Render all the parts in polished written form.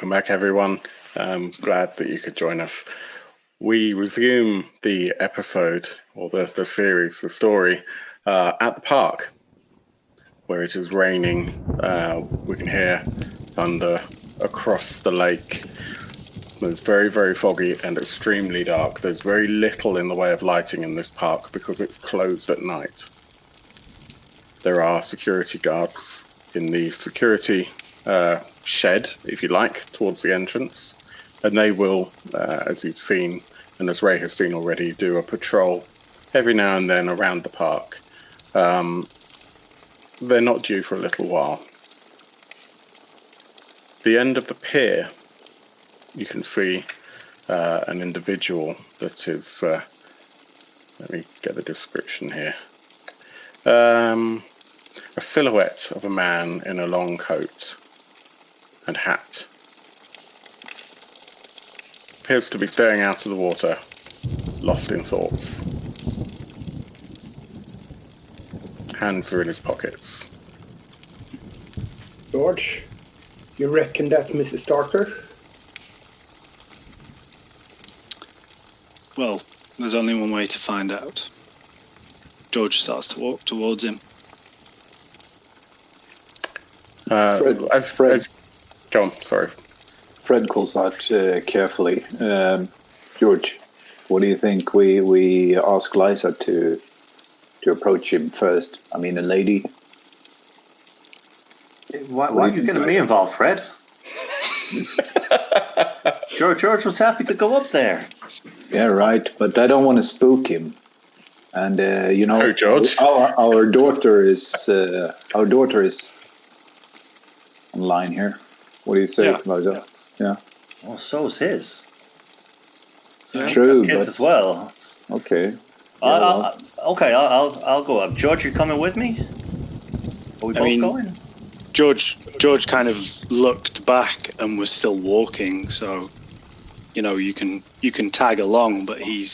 Welcome back, everyone. Glad that you could join us. We resume the episode, or the series, the story, at the park, where it is raining. We can hear thunder across the lake. It's very, very foggy and extremely dark. There's very little in the way of lighting in this park because it's closed at night. There are security guards in the security shed, if you like, towards the entrance. And they will, as you've seen, and as Ray has seen already, do a patrol every now and then around the park. They're not due for a little while. The end of the pier, you can see an individual that is, let me get the description here. A silhouette of a man in a long coat and hat. Appears to be staring out of the water, lost in thoughts. Hands are in his pockets. George, you reckon that's Mrs. Starker? Well, there's only one way to find out. George starts to walk towards him. Fred, go on, sorry. Fred calls out carefully. George, what do you think? We ask Liza to approach him first. I mean, a lady. Why are you getting me involved, Fred? George was happy to go up there. Yeah, right. But I don't want to spook him. And Oh, George. Our daughter is online here. What do you say, Liza? Yeah. Well, so's his. So True, he's got kids as well. Okay. I'll go up. George, you coming with me? Are we both going? George kind of looked back and was still walking, so you can tag along, but he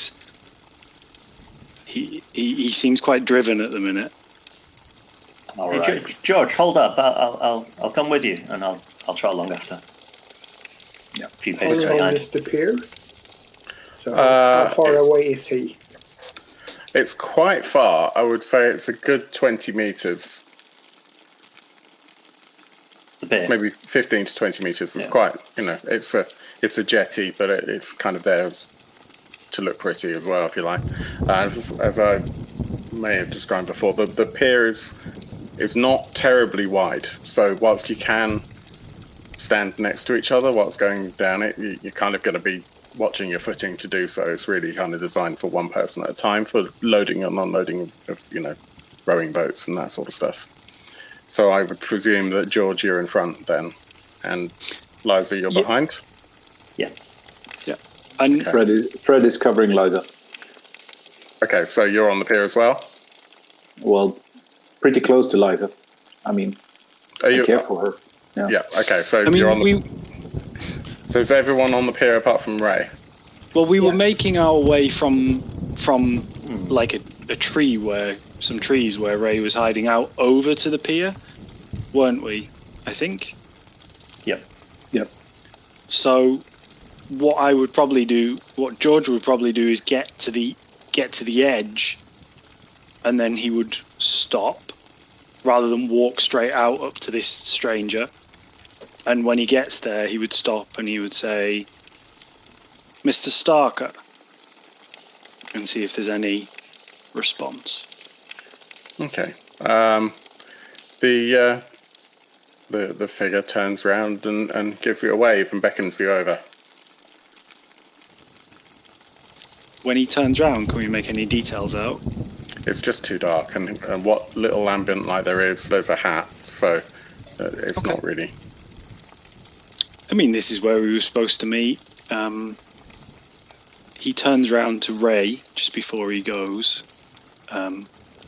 seems quite driven at the minute. All right. George, hold up. I'll come with you, and I'll trot along after. Yeah. A few paces How long behind. is the pier? So how far away is he? It's quite far. I would say it's a good 20 meters. The pier. Maybe 15 to 20 meters. It's quite, it's a jetty, but it's kind of there to look pretty as well, if you like. As I may have described before, the pier is not terribly wide. So whilst you can stand next to each other whilst going down it, you're kind of going to be watching your footing to do so. It's really kind of designed for one person at a time for loading and unloading of, rowing boats and that sort of stuff. So I would presume that, George, you're in front then, and Liza, you're behind? Yeah. Yeah. And okay. Fred is covering Liza. Okay, so you're on the pier as well? Well, pretty close to Liza. I mean, I care for her. Yeah, okay, so you're on the... So is everyone on the pier apart from Ray? Well, we were making our way from like a tree some trees where Ray was hiding out over to the pier, weren't we? I think. Yep. So what George would probably do is get to the edge, and then he would stop rather than walk straight out up to this stranger. And when he gets there, he would stop and he would say, "Mr. Starker," and see if there's any response. Okay. The figure turns around and gives you a wave and beckons you over. When he turns around, can we make any details out? It's just too dark, and what little ambient light there is, there's a hat, so it's not really... I mean, this is where we were supposed to meet. He turns around to Ray just before he goes.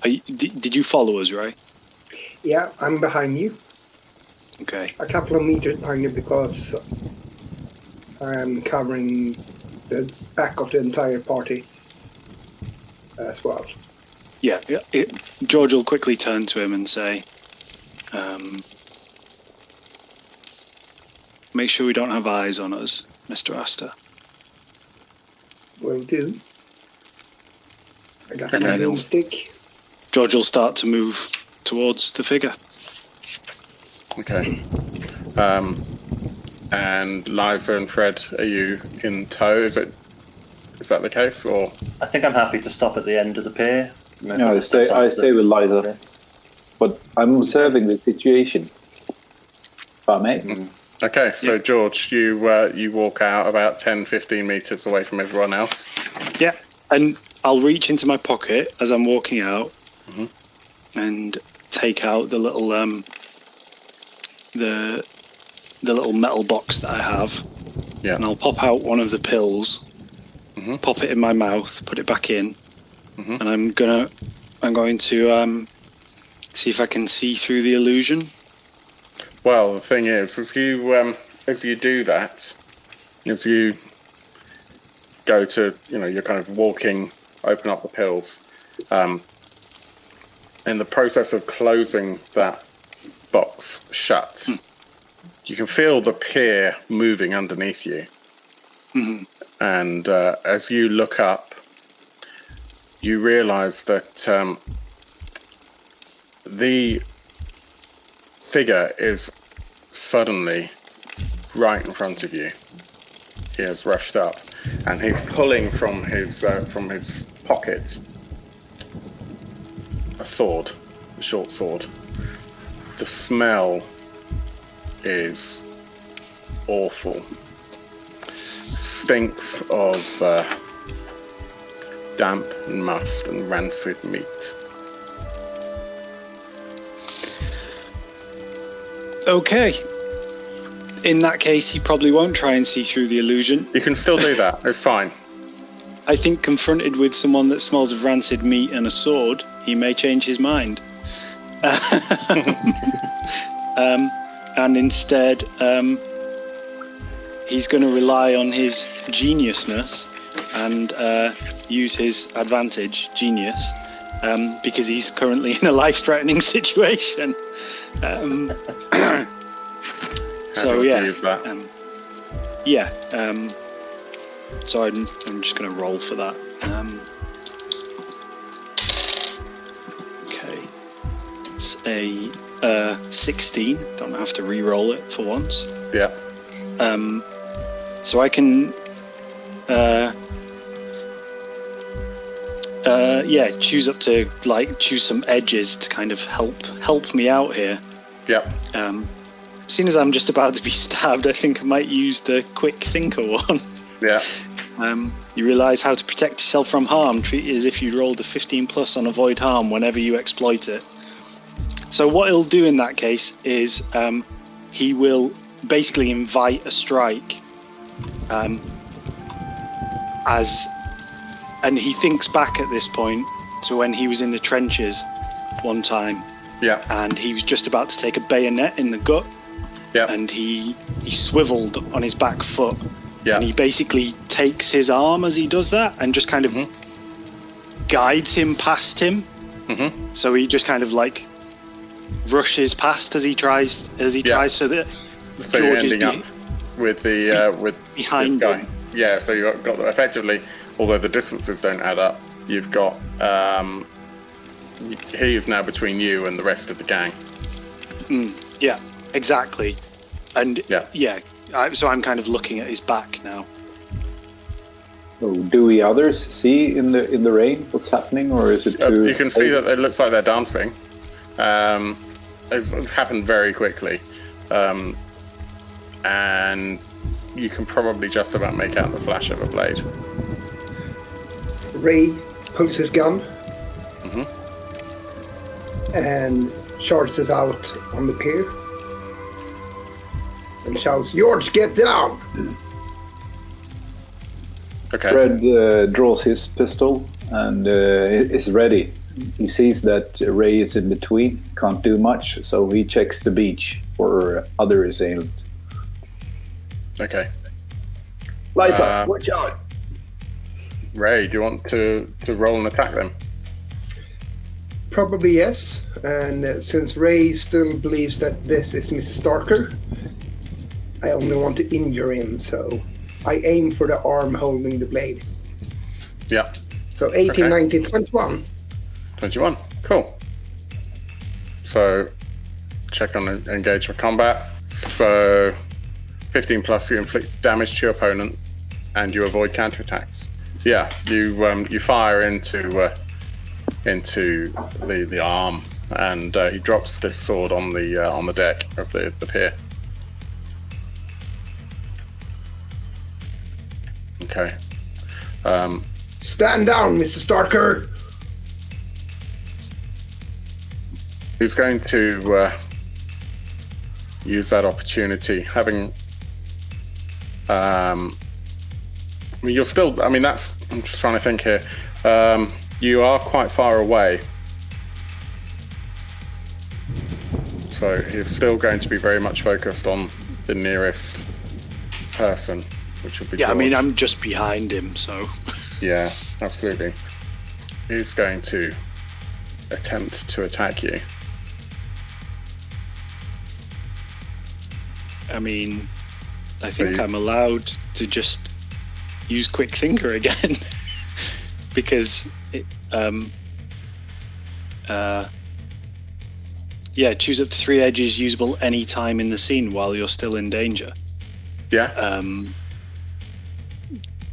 Did you follow us, Ray? Yeah, I'm behind you. Okay. A couple of meters behind you because I'm covering the back of the entire party as well. Yeah. George will quickly turn to him and say, make sure we don't have eyes on us, Mr. Astor. Will do. I got And my then broomstick. George will start to move towards the figure. Okay. And Liza and Fred, are you in tow? Is that the case, or? I think I'm happy to stop at the end of the pier. No, I stay with Liza. But I'm observing the situation. If I may. Okay, so George, you walk out about 10, 15 meters away from everyone else. Yeah, and I'll reach into my pocket as I'm walking out and take out the little the little metal box that I have. Yeah. And I'll pop out one of the pills, pop it in my mouth, put it back in, and I'm going to see if I can see through the illusion. Well, the thing is, as you do that, as you go to, you're kind of walking, open up the pills, in the process of closing that box shut, you can feel the pier moving underneath you. And as you look up, you realize that the figure is suddenly right in front of you. He has rushed up, and he's pulling from his pocket a sword, a short sword. The smell is awful. Stinks of damp and must and rancid meat. Okay. In that case, he probably won't try and see through the illusion. You can still do that. It's fine. I think confronted with someone that smells of rancid meat and a sword, he may change his mind. And instead, he's going to rely on his geniusness and use his advantage, genius, because he's currently in a life-threatening situation. So yeah, use that? So I'm just going to roll for that. Okay, it's a 16. Don't have to re-roll it for once. Yeah. So I can choose some edges to kind of help me out here. Yeah. Seeing as I'm just about to be stabbed, I think I might use the quick thinker one. Yeah. You realise how to protect yourself from harm. Treat it as if you rolled a 15+ on avoid harm whenever you exploit it. So what he'll do in that case is he will basically invite a strike, and he thinks back at this point to when he was in the trenches one time. Yeah. And he was just about to take a bayonet in the gut. Yeah. And he swiveled on his back foot. Yeah. And he basically takes his arm as he does that and just kind of guides him past him. So he just kind of like rushes past as he tries so that so George you're ending is up with the with behind this guy. him. Yeah, so you've got effectively, although the distances don't add up, you've got he is now between you and the rest of the gang. Yeah, exactly. And so I'm kind of looking at his back now. So do we others see in the rain what's happening, or is it too? You can see that it looks like they're dancing. It's happened very quickly, and you can probably just about make out the flash of a blade. Ray pulls his gun and charges out on the pier and shouts, "George, get down!" Okay. Fred draws his pistol and is ready. He sees that Ray is in between, can't do much, so he checks the beach for other assailants. Okay. Liza, watch out! Ray, do you want to roll and attack them? Probably yes, and since Ray still believes that this is Mrs. Starker, I only want to injure him, so I aim for the arm holding the blade. Yeah. So 18, 19, 21. 21. Cool. So check on engagement combat. So 15 plus, you inflict damage to your opponent, and you avoid counterattacks. Yeah, you fire into the arm, and he drops this sword on the deck of the pier. Okay. Stand down, Mr. Starker. He's going to use that opportunity, having. I mean, you're still. I mean, that's. I'm just trying to think here. You are quite far away, so he's still going to be very much focused on the nearest person, which will be. Yeah, George. I mean, I'm just behind him, so. Yeah, absolutely. He's going to attempt to attack you. I mean, I think I'm allowed to just use Quick Thinker again because choose up to 3 edges usable any time in the scene while you're still in danger. Yeah.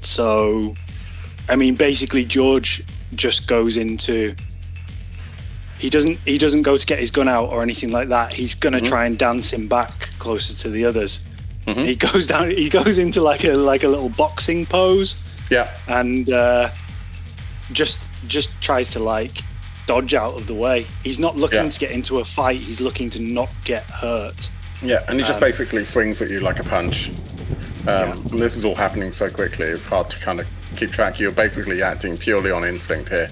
So, I mean, basically, George just goes into. He doesn't go to get his gun out or anything like that. He's gonna try and dance him back closer to the others. Mm-hmm. He goes down. He goes into like a little boxing pose. Yeah. And just tries to like dodge out of the way. He's not looking to get into a fight. He's looking to not get hurt. Yeah, and he just basically swings at you like a punch. And this is all happening so quickly. It's hard to kind of keep track. You're basically acting purely on instinct here.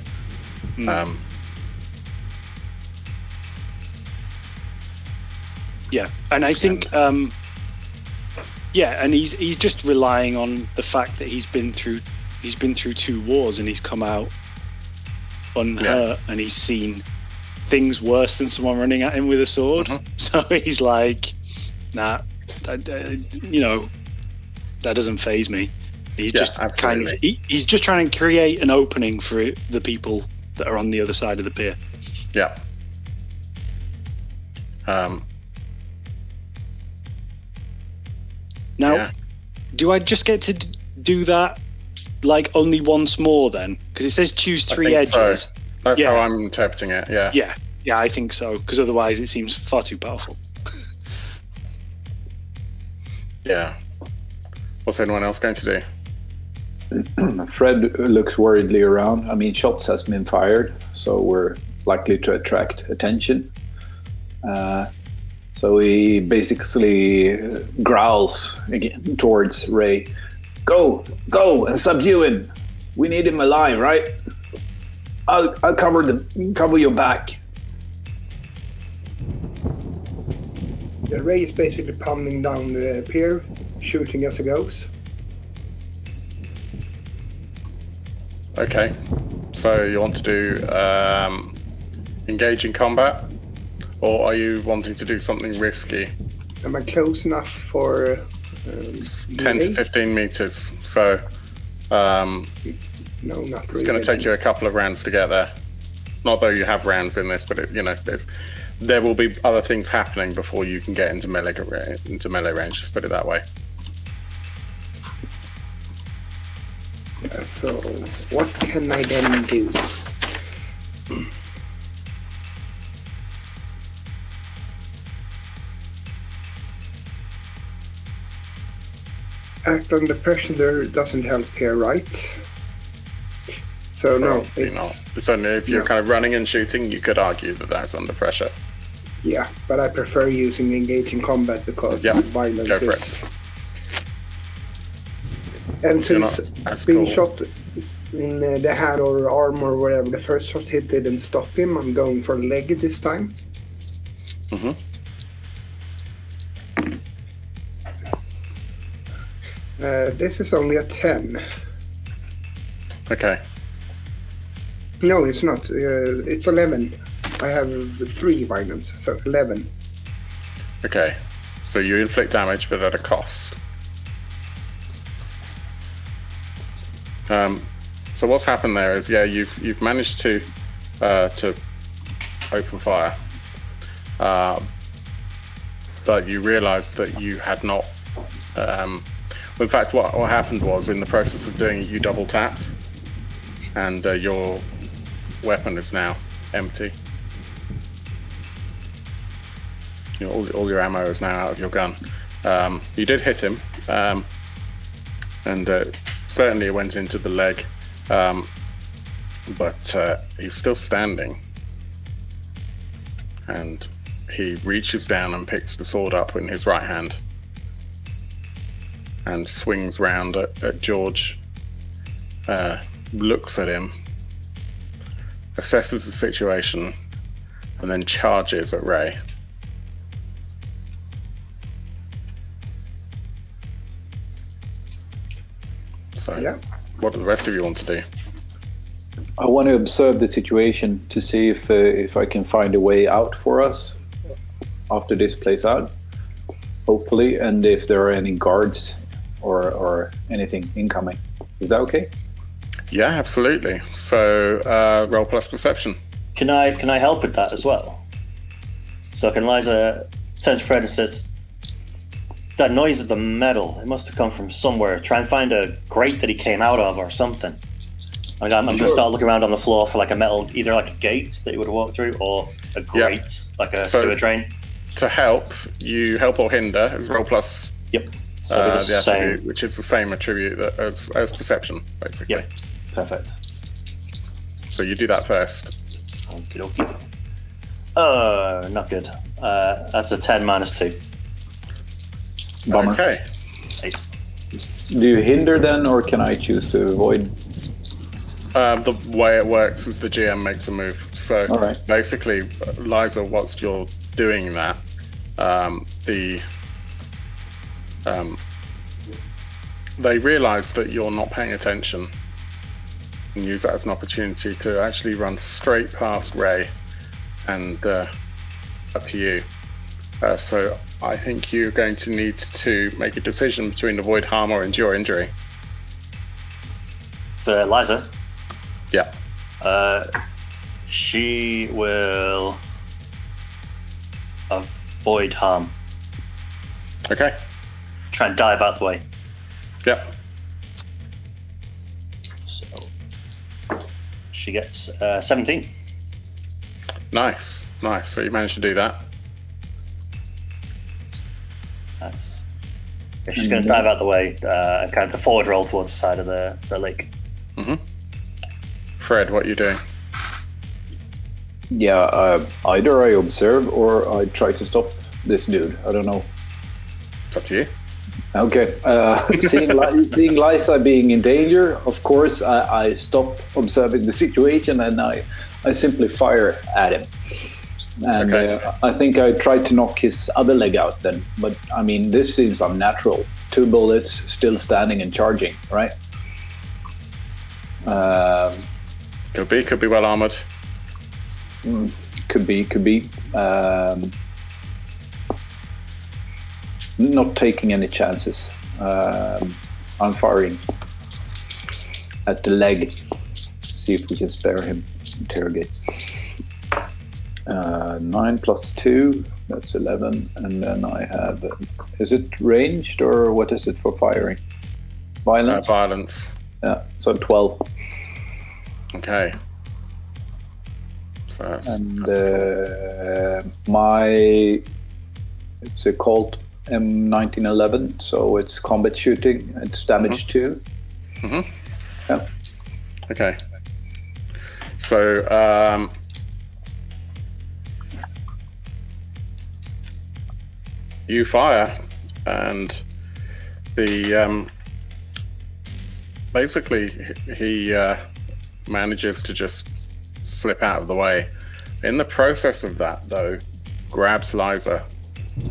Yeah, and I think, and he's just relying on the fact that he's been through 2 wars and he's come out unhurt, and he's seen things worse than someone running at him with a sword. So he's like, nah, that doesn't faze me. He's just kind of he's just trying to create an opening for the people that are on the other side of the pier. Yeah. Now, do I just get to do that, like, only once more then? Because it says choose 3 edges. So. That's how I'm interpreting it, yeah. Yeah, I think so, because otherwise it seems far too powerful. Yeah. What's anyone else going to do? Fred looks worriedly around. I mean, shots has been fired, so we're likely to attract attention. So he basically growls again towards Ray. Go and subdue him. We need him alive, right? I'll cover your back. The Ray is basically pounding down the pier, shooting as it goes. Okay, so you want to do engage in combat, or are you wanting to do something risky? Am I close enough for 10 to 15 meters? So no, not really. It's going to take you a couple of rounds to get there. Not though you have rounds in this, but there will be other things happening before you can get into melee range. Just put it that way. Yeah, so what can I then do? Act under pressure doesn't help here, right? So no, it's not. It's only if you're kind of running and shooting, you could argue that that's under pressure. Yeah, but I prefer using engage in combat because violence is. And since being shot in the hand or arm or whatever, the first shot hit didn't stop him, I'm going for leg this time. This is only a 10. Okay. No, it's not. It's 11. I have 3 violence, so 11. Okay. So you inflict damage, but at a cost. So what's happened there is, you've managed to open fire, but you realised that you had not. In fact, what happened was, in the process of doing it, you double tapped, and your weapon is now empty. All your ammo is now out of your gun. You did hit him, and certainly it went into the leg, but he's still standing. And he reaches down and picks the sword up in his right hand and swings round at George, looks at him, assesses the situation, and then charges at Ray. So, what do the rest of you want to do? I want to observe the situation to see if I can find a way out for us after this plays out, hopefully, and if there are any guards or anything incoming. Is that okay? Yeah, absolutely. So roll plus perception. Can I help with that as well? So can Liza turn to Fred and says, "That noise of the metal, it must have come from somewhere. Try and find a grate that he came out of or something." I'm going to start looking around on the floor for like a metal, either like a gate that he would have walked through, or a grate, like a sewer drain. To help, you help or hinder is roll plus. Yep. So the attribute, which is the same attribute as perception, basically. Yep. Perfect. So you do that first. Okie dokie. Not good. That's a 10 minus 2. Bummer. Okay. 8. Do you hinder then, or can I choose to avoid? The way it works is the GM makes a move. So basically, Liza, whilst you're doing that, they realise that you're not paying attention and use that as an opportunity to actually run straight past Ray and up to you. So I think you're going to need to make a decision between avoid harm or endure injury. For Liza? Yeah. She will avoid harm. Okay. Try and dive out the way. Yep. So she gets 17. Nice. So you managed to do that. Nice. She's going to dive out the way and kind of the forward roll towards the side of the lake. Mm-hmm. Fred, what are you doing? Yeah, either I observe or I try to stop this dude. I don't know. It's up to you. Okay. Seeing Liza being in danger, of course, I stop observing the situation and I simply fire at him. And I think I tried to knock his other leg out then. But, I mean, this seems unnatural. 2 bullets, still standing and charging, right? Could be well armored. Could be. Not taking any chances. I'm firing at the leg. See if we can spare him. Interrogate. 9 plus 2, that's 11. And then I have, is it ranged or what is it for firing? Violence? Violence. Yeah, so 12. Okay. So that's it's a KULT M1911, so it's combat shooting. It's damage 2. Mm-hmm. Yeah. Okay. So you fire, and the basically he manages to just slip out of the way. In the process of that, though, grabs Liza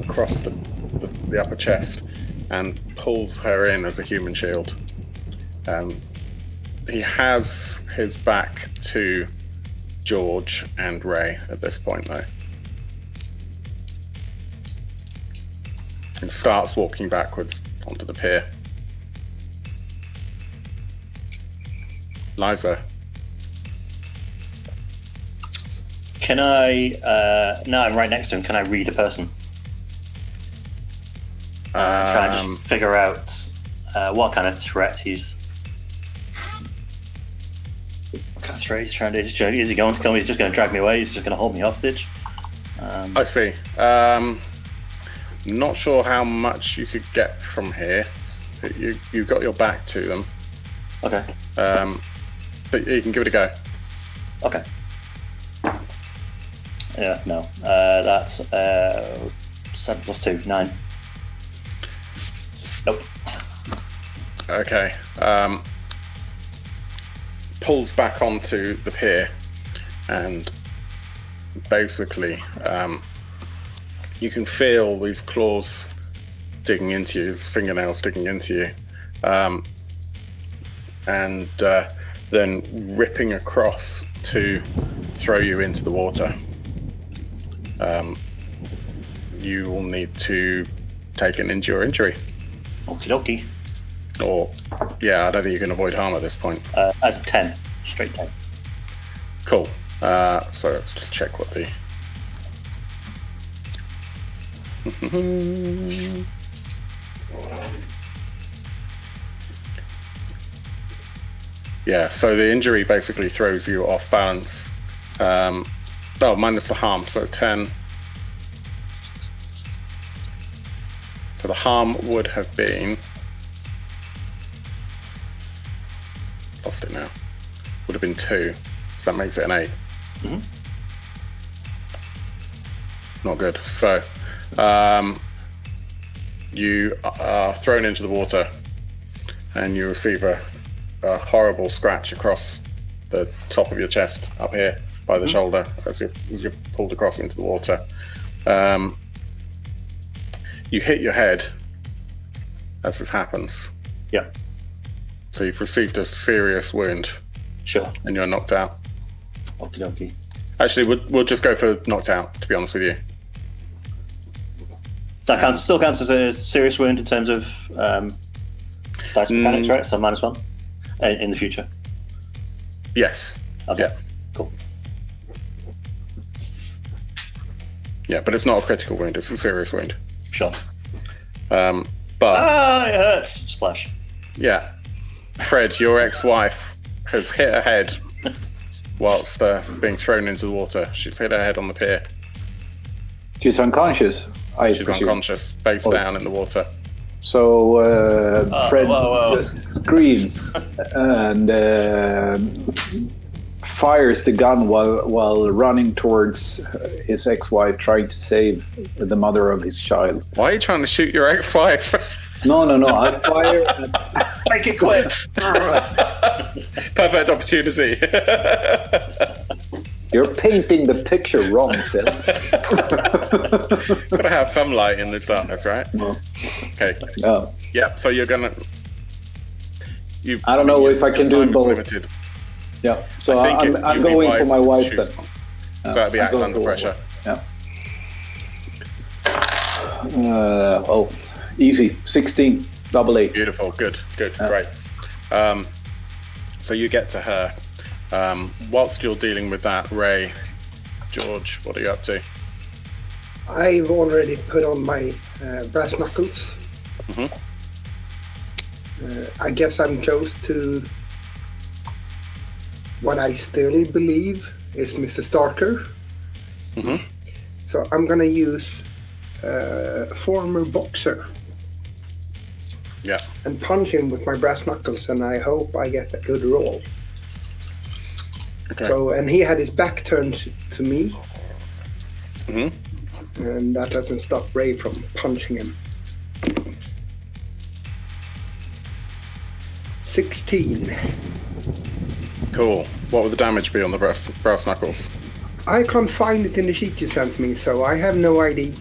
across the upper chest and pulls her in as a human shield. He has his back to George and Ray at this point, though. and starts walking backwards onto the pier. Liza. Can I, now I'm right next to him, can I read a person? Try and just figure out what kind of threat he's... What kind of threat he's trying to do? Is he going to kill me? He's just going to drag me away? He's just going to hold me hostage? I see. Not sure how much you could get from here. You've got your back to them. Okay. But you can give it a go. Okay. Yeah, no. That's 7 plus 2, 9. Nope. Okay. Pulls back onto the pier, and basically you can feel these claws digging into you, his fingernails digging into you, and then ripping across to throw you into the water. You will need to take an endure injury. Okie dokie. Or, yeah, I don't think you can avoid harm at this point. As 10. Straight 10. Cool. So let's just check what the... Yeah, so the injury basically throws you off balance. Minus the harm, so 10. So the harm would have been... Lost it now. Would have been 2. So that makes it an 8. Mm-hmm. Not good. So you are thrown into the water and you receive a horrible scratch across the top of your chest up here by the shoulder as you're pulled across into the water. You hit your head as this happens. Yeah. So you've received a serious wound. Sure. And you're knocked out. Okie dokie. Actually, we'll just go for knocked out, to be honest with you. That still counts as a serious wound in terms of dice mechanics, right? So -1 in the future. Yes. Okay. Yeah. Cool. Yeah, but it's not a critical wound, it's a serious wound. Sure. But it hurts. Splash. yeah, Fred, your ex-wife has hit her head whilst being thrown into the water. She's hit her head on the pier. She's unconscious. She's unconscious, face down in the water. So Fred whoa. just screams and fires the gun while running towards his ex-wife, trying to save the mother of his child. Why are you trying to shoot your ex-wife? No. I fire. Make it quick. Perfect opportunity. You're painting the picture wrong, Phil. Gotta have some light in the darkness, right? No. Okay. No. Yeah. So you're gonna. I don't know if I can do both. Limited. Yeah. So I think I'm going for my wife then. So that'd be act under pressure. Yeah. Easy. 16. Double 8. Beautiful. Good. Great. So you get to her. Whilst you're dealing with that, Ray, George, what are you up to? I've already put on my brass knuckles. I guess I'm close to what I still believe is Mr. Starker. So I'm gonna use former boxer. Yeah. And punch him with my brass knuckles, and I hope I get a good roll. Okay. So, and he had his back turned to me. And that doesn't stop Ray from punching him. 16. Cool. What would the damage be on the brass knuckles? I can't find it in the sheet you sent me, so I have no idea.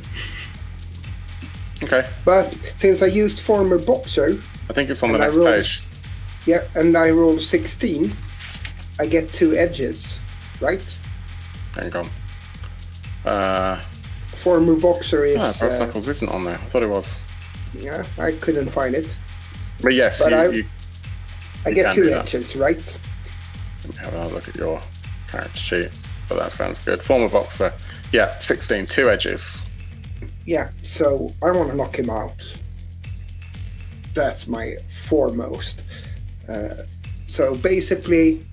Okay. But since I used former boxer, I think it's on the next page. Yeah, and I rolled 16, I get 2 edges, right? Hang on. former boxer is... Brass knuckles isn't on there. I thought it was. Yeah, I couldn't find it. But yes, But I you get can 2 do that. edges, right? Let me have a look at your character sheet. But that sounds good. Former boxer. Yeah, 16, 2 edges. Yeah, so I want to knock him out. That's my foremost. So basically,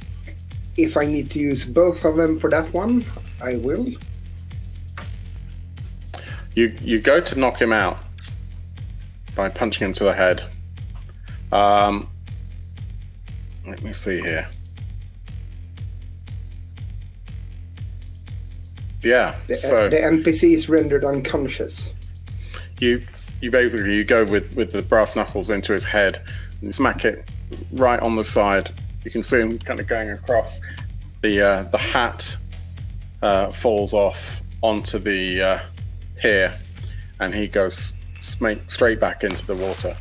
if I need to use both of them for that one, I will. You go to knock him out by punching him to the head. Let me see here. Yeah, The so NPC is rendered unconscious. you basically go with the brass knuckles into his head and smack it right on the side. You can see him kind of going across. The hat falls off onto the pier, and he goes straight back into the water.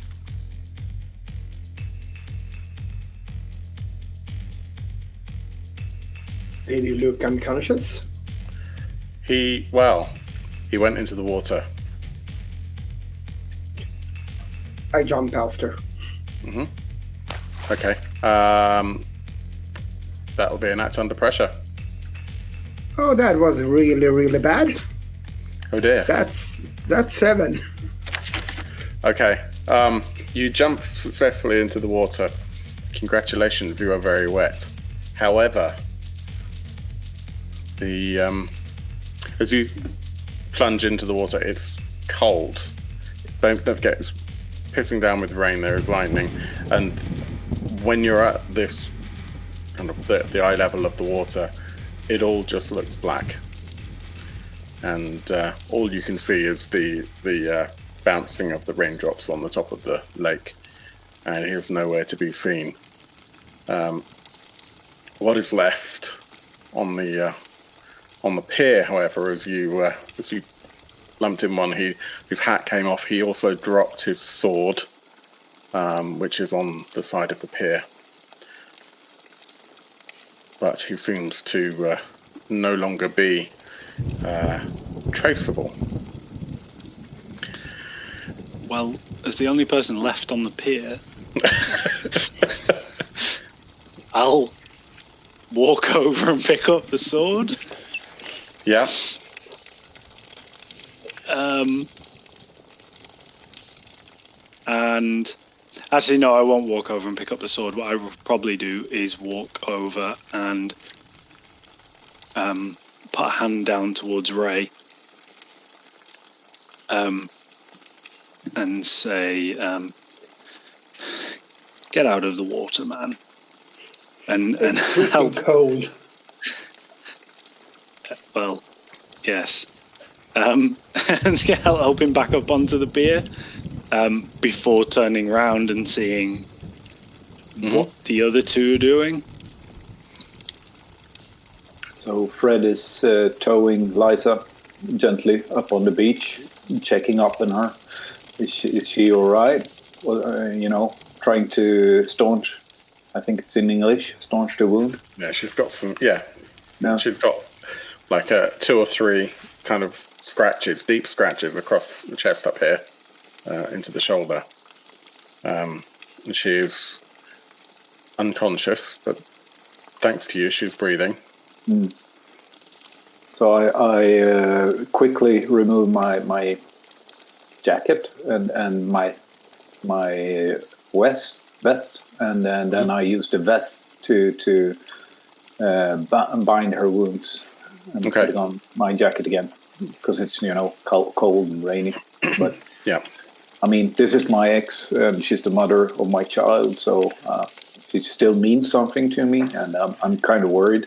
Did he look unconscious? He went into the water. I jump after. Okay. That'll be an act under pressure. Oh, that was really, really bad. Oh dear. That's 7. Okay. You jump successfully into the water. Congratulations, you are very wet. However, as you plunge into the water, it's cold. Don't forget, it's pissing down with rain. There is lightning, and when you're at this kind of the eye level of the water, it all just looks black, and all you can see is the bouncing of the raindrops on the top of the lake, and he is nowhere to be seen. What is left on the pier, however, as you lumped in one, his hat came off. He also dropped his sword, which is on the side of the pier. But he seems to no longer be traceable. Well, as the only person left on the pier, I'll walk over and pick up the sword. Yeah. And actually, no, I won't walk over and pick up the sword. What I will probably do is walk over and put a hand down towards Ray, and say, "Get out of the water, man," and It's freaking help. cold. Well, yes. And help him back up onto the pier before turning round and seeing what the other two are doing. So Fred is towing Liza gently up on the beach, checking up on her. Is she all right? Well, trying to staunch. I think it's in English. Staunch the wound. Yeah, she's got some. Yeah, No. she's got like 2 or 3 kind of scratches, deep scratches across the chest up here, into the shoulder. She is unconscious, but thanks to you, she's breathing. So I quickly remove my jacket and my vest, and then I use the vest to bind her wounds and Okay. put on my jacket again because it's cold and rainy. But Yeah. I mean, this is my ex, and she's the mother of my child, so she still means something to me, and I'm kind of worried.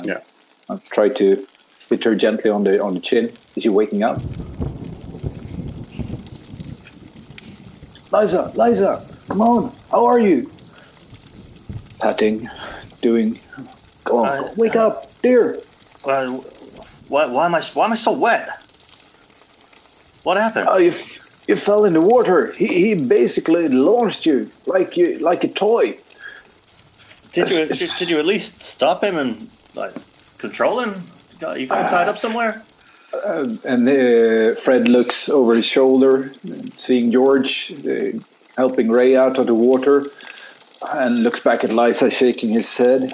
Yeah. I'll try to hit her gently on the chin. Is she waking up? Liza, come on! How are you? Patting, doing. Go on, wake up, dear. Why am I so wet? What happened? Oh, you fell in the water. He basically launched you like a toy. Did you at least stop him and control him? You got him tied up somewhere? And Fred looks over his shoulder, seeing George helping Ray out of the water, and looks back at Liza, shaking his head.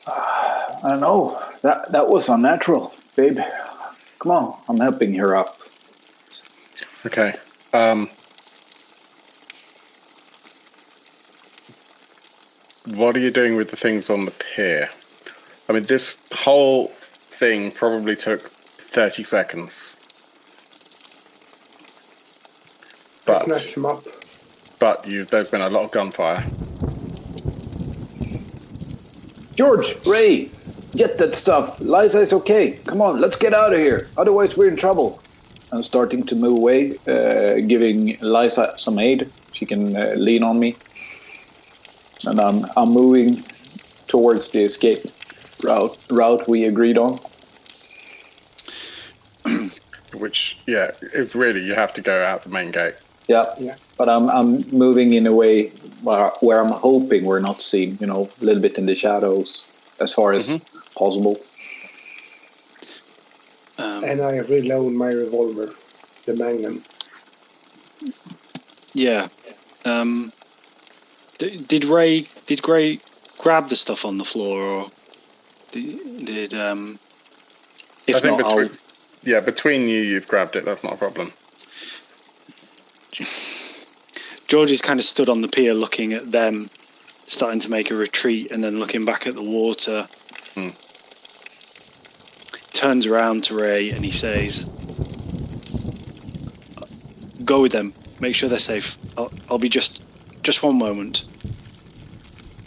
I don't know. That was unnatural, babe. Come on, I'm helping her up. Okay. What are you doing with the things on the pier? I mean, this whole thing probably took 30 seconds. I snatch him up. But there's been a lot of gunfire. George, Ray, get that stuff. Liza's okay. Come on, let's get out of here. Otherwise, we're in trouble. I'm starting to move away, giving Liza some aid. She can lean on me. And I'm moving towards the escape route we agreed on. Which, yeah, is really, you have to go out the main gate. Yeah. But I'm moving in a way where I'm hoping we're not seen, a little bit in the shadows as far as possible. And I reload my revolver, the Magnum. Yeah. Did Ray grab the stuff on the floor, or did if I think not, between you've grabbed it. That's not a problem. George is kind of stood on the pier looking at them, starting to make a retreat, and then looking back at the water. Turns around to Ray and he says, "Go with them. Make sure they're safe. I'll be just one moment."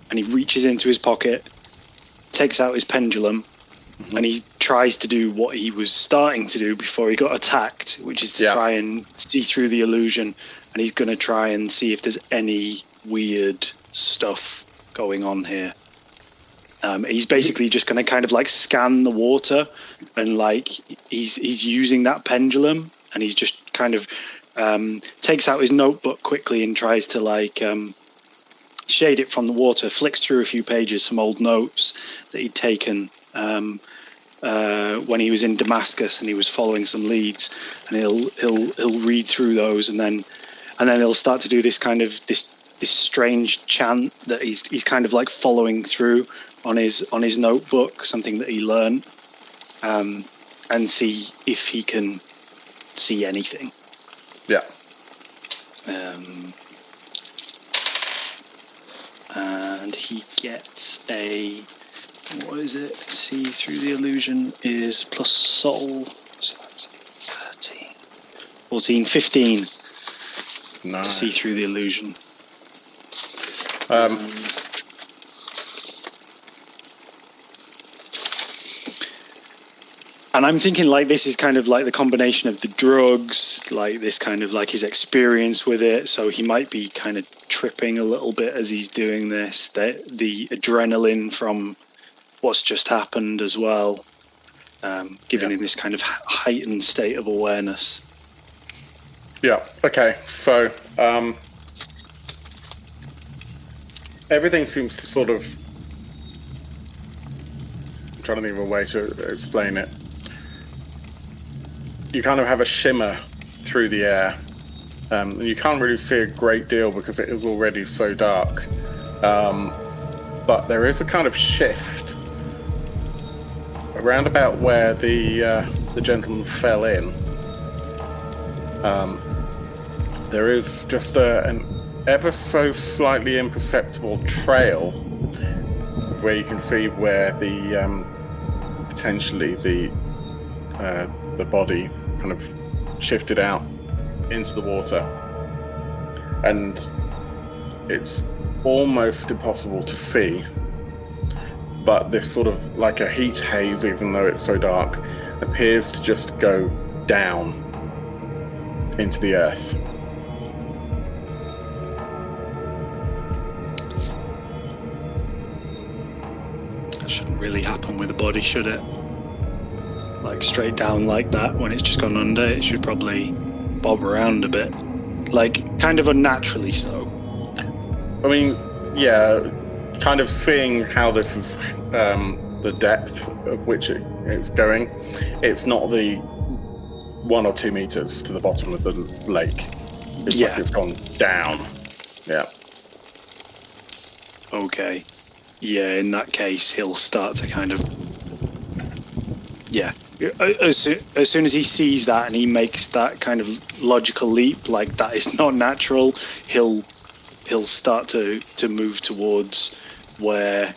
And he reaches into his pocket, takes out his pendulum, and he tries to do what he was starting to do before he got attacked, which is to try and see through the illusion. And he's going to try and see if there's any weird stuff going on here. He's basically just going to kind of like scan the water, and like he's using that pendulum, and he's just kind of takes out his notebook quickly and tries to like shade it from the water, flicks through a few pages, some old notes that he'd taken when he was in Damascus and he was following some leads, and he'll read through those, and then he'll start to do this kind of this strange chant that he's kind of like following through on his notebook, something that he learned, and see if he can see anything. Yeah. And he gets a, what is it? See through the illusion is plus soul. So that's 13, 14, 15. Nice. To see through the illusion. And I'm thinking like this is kind of like the combination of the drugs, like this kind of like his experience with it. So he might be kind of tripping a little bit as he's doing this. The adrenaline from what's just happened as well, giving him this kind of heightened state of awareness. Yeah. Okay. So everything seems to sort of. I'm trying to think of a way to explain it. You kind of have a shimmer through the air, and you can't really see a great deal because it is already so dark. But there is a kind of shift around about where the gentleman fell in. There is just an ever so slightly imperceptible trail where you can see where the potentially the body kind of shifted out into the water, and it's almost impossible to see, but this sort of like a heat haze, even though it's so dark, appears to just go down into the earth. That shouldn't really happen with a body, should it? Like straight down like that when it's just gone under. It should probably bob around a bit, like kind of unnaturally so. I mean, yeah, kind of seeing how this is the depth of which it it's going. It's not the 1 or 2 meters to the bottom of the lake. It's like it's gone down. Yeah. Okay. Yeah, in that case, he'll start to kind of... Yeah. As soon as he sees that and he makes that kind of logical leap, like that is not natural, he'll start to move towards where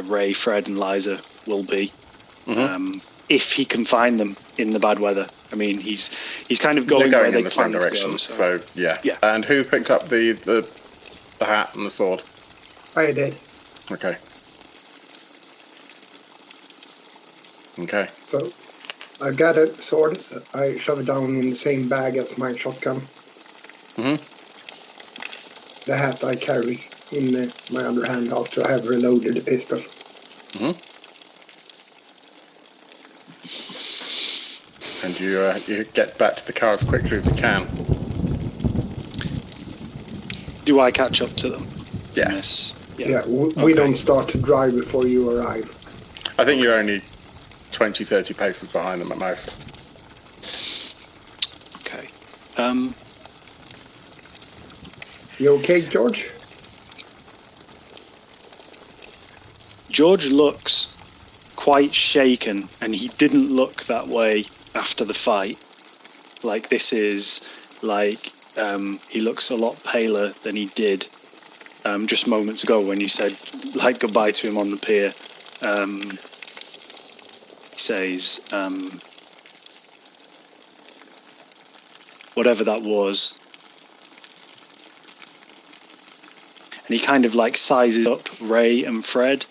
Ray, Fred, and Liza will be. If he can find them in the bad weather. I mean, he's kind of going where in they the plan same to direction. go. So yeah. Yeah. And who picked up the hat and the sword? I did. Okay. Okay. So I got a sword. I shove it down in the same bag as my shotgun. The hat I carry in my other hand after I have reloaded the pistol. And you get back to the car as quickly as you can. do I catch up to them? Yeah. Yes. Yeah, we don't start to drive before you arrive. I think you're only 20, 30 paces behind them at most. Okay. You okay, George? George looks quite shaken, and he didn't look that way after the fight. Like, this is like he looks a lot paler than he did just moments ago when you said like goodbye to him on the pier. He says whatever that was, and he kind of like sizes up Ray and Fred,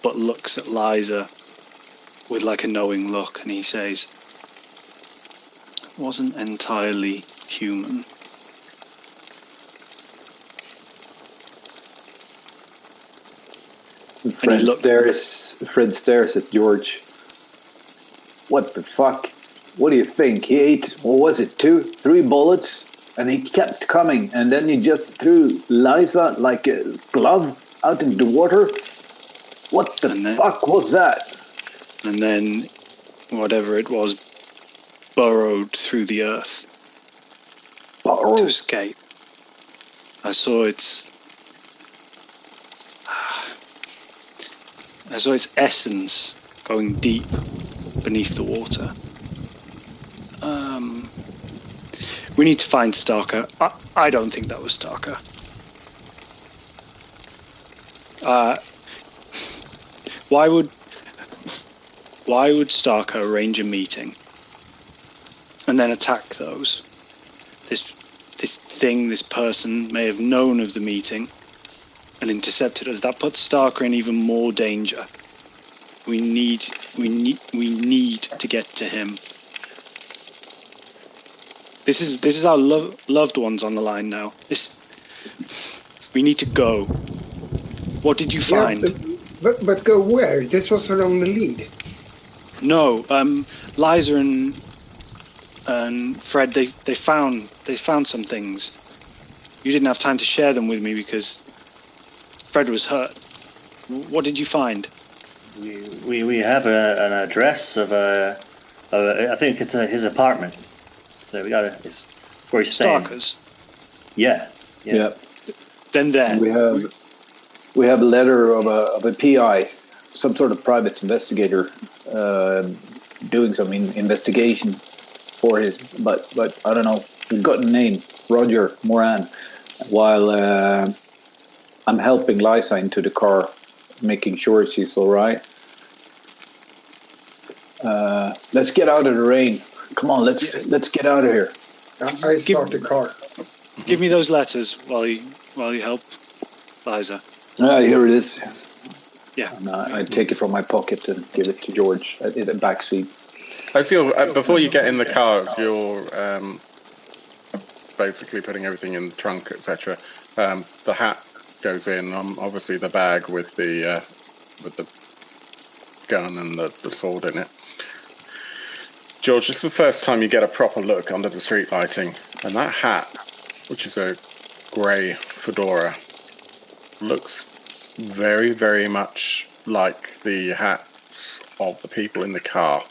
but looks at Liza with like a knowing look, and he says, wasn't entirely human. Fred stares at George. What the fuck? What do you think? He ate, what was it, 2, 3 bullets? And he kept coming, and then he just threw Liza like a glove out into the water? What the fuck was that? And then, whatever it was, burrowed through the earth to escape. I saw its essence going deep beneath the water. We need to find Starker. I don't think that was Starker. Why would Starker arrange a meeting and then attack those? This person may have known of the meeting and intercepted us. That puts Starker in even more danger. We need to get to him. This is our loved ones on the line now. We need to go. What did you find? Yeah, but go where? This was our only lead. No, Liza and Fred, they found some things. You didn't have time to share them with me because Fred was hurt. What did you find? We have an address of I think it's his apartment. So we got it's where he's staying. Starkers. Yeah. Then there. We have a letter of a PI, some sort of private investigator, doing some investigation for his, but I don't know. We've got a name, Roger Moran. While I'm helping Liza into the car, making sure she's all right. Let's get out of the rain. Come on, let's get out of here. I start the car. Give me those letters while you help Liza. Here it is. Yeah. And, I take it from my pocket and give it to George in the back seat. As before you get in the car, as you're basically putting everything in the trunk, etc. The hat goes in. Obviously, the bag with the gun and the sword in it. George, this is the first time you get a proper look under the street lighting, and that hat, which is a grey fedora, looks very, very much like the hats of the people in the car.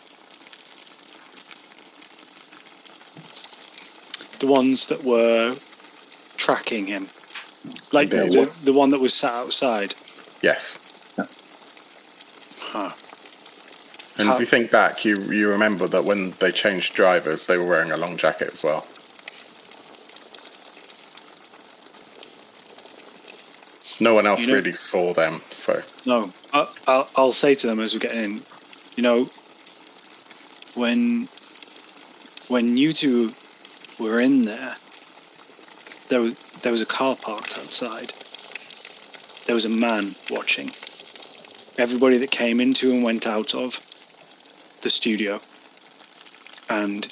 The ones that were tracking him. Like Indeed. the one that was sat outside. Yes. Huh. And as you think back, you remember that when they changed drivers, they were wearing a long jacket as well. No one else really saw them, so... No, I'll say to them as we're getting in, when you two were in there was a car parked outside. There was a man watching. Everybody that came into and went out of the studio. And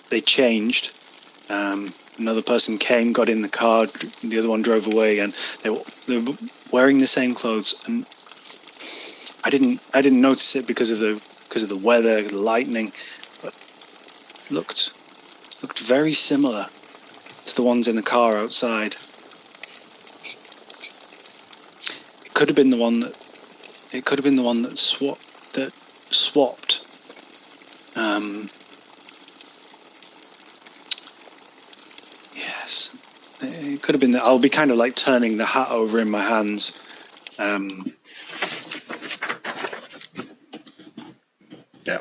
they changed. Another person came, got in the car, the other one drove away, and they were wearing the same clothes. And I didn't notice it because of the weather, the lightning, but looked very similar to the ones in the car outside. It could have been the one that swapped. Yes, it could have been that. I'll be kind of like turning the hat over in my hands. Yeah.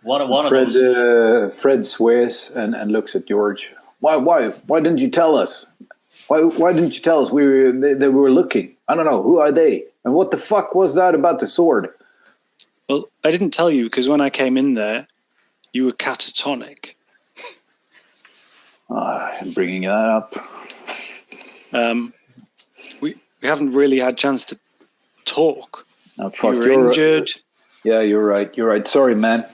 One of those. Fred swears and looks at George. Why didn't you tell us? Why didn't you tell us they were looking? I don't know. Who are they? And what the fuck was that about the sword? Well, I didn't tell you because when I came in there, you were catatonic. I'm bringing that up. We haven't really had a chance to talk. Oh, fuck, you were injured. Yeah, you're right. Sorry, man.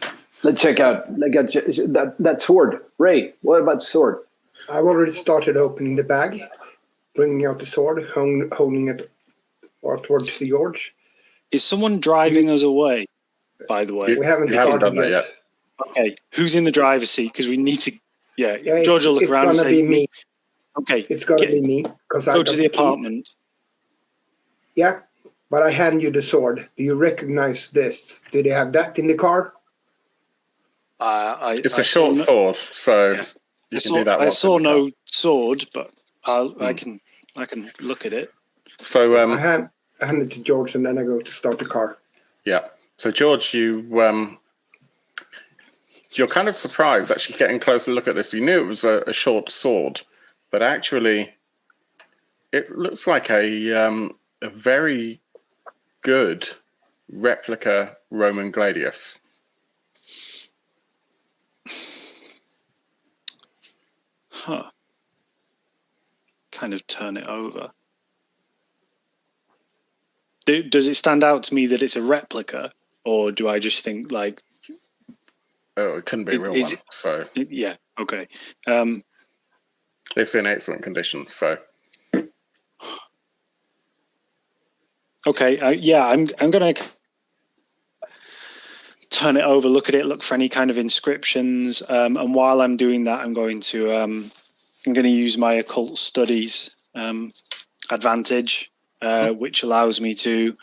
Let's check out that sword. Ray, what about the sword? I've already started opening the bag, bringing out the sword, holding it towards the George. Is someone driving us away, by the way? We haven't started yet. Okay, who's in the driver's seat? Because we need to... Yeah, George will look around and say... It's going to be me. Okay. It's going to be me. Go to the apartment. Yeah, but I hand you the sword. Do you recognize this? Do they have that in the car? It's a short sword, so you can do that. I saw no sword, but I can look at it. So I hand it to George, and then I go to start the car. Yeah. So George, you're kind of surprised actually getting a closer look at this. You knew it was a short sword, but actually, it looks like a very good replica Roman gladius. Huh. Kind of turn it over. Does it stand out to me that it's a replica, or do I just think like... Oh, it couldn't be a real one. So yeah, okay. It's in excellent condition, so... Okay, I'm going to turn it over, look at it, look for any kind of inscriptions, and while I'm doing that, I'm going to use my occult studies advantage, which allows me to,